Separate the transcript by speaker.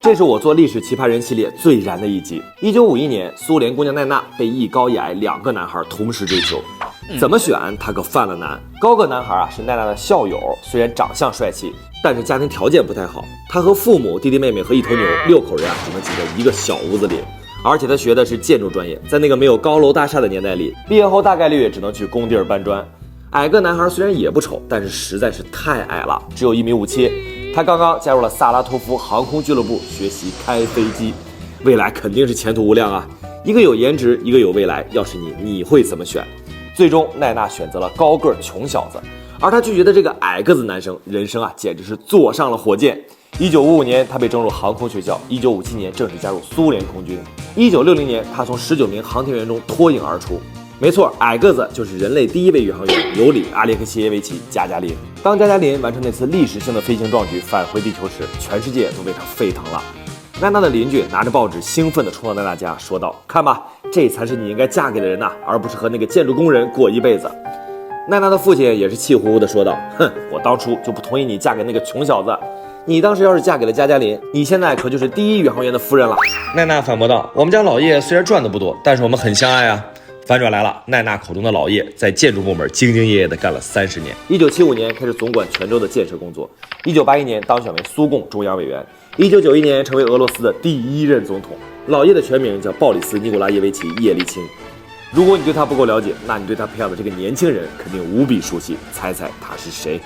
Speaker 1: 这是我做历史奇葩人系列最燃的一集。1951年，苏联姑娘奈娜被一高一矮2个男孩同时追求，怎么选她可犯了难。高个男孩是奈娜的校友，虽然长相帅气，但是家庭条件不太好。他和父母、弟弟妹妹和一头牛6口人只能挤在一个小屋子里。而且他学的是建筑专业，在那个没有高楼大厦的年代里，毕业后大概率也只能去工地搬砖。矮个男孩虽然也不丑，但是实在是太矮了，只有1.57米。他刚刚加入了萨拉托夫航空俱乐部学习开飞机，未来肯定是前途无量啊！一个有颜值，一个有未来，要是你会怎么选？最终奈娜选择了高个穷小子，而他拒绝的这个矮个子男生，人生简直是坐上了火箭。1955年，他被征入航空学校；1957年正式加入苏联空军；1960年，他从19名航天员中脱颖而出。没错，矮个子就是人类第1位宇航员尤里·阿列克谢耶维奇·加加林。当加加林完成那次历史性的飞行壮举返回地球时，全世界都为他沸腾了。奈娜的邻居拿着报纸兴奋地冲到奈娜家，说道：“看吧，这才是你应该嫁给的人呐，而不是和那个建筑工人过一辈子。”奈娜的父亲也是气呼呼地说道：“哼，我当初就不同意你嫁给那个穷小子。你当时要是嫁给了加加林，你现在可就是第1宇航员的夫人了。”奈娜反驳道：“我们家老爷虽然赚的不多，但是我们很相爱啊。”反转来了，奈娜口中的老爷在建筑部门兢兢业业地干了30年。1975年开始总管全州的建设工作，1981年当选为苏共中央委员，1991年成为俄罗斯的第1任总统。老爷的全名叫鲍里斯·尼古拉耶维奇·叶利钦。如果你对他不够了解，那你对他培养的这个年轻人肯定无比熟悉，猜猜他是谁？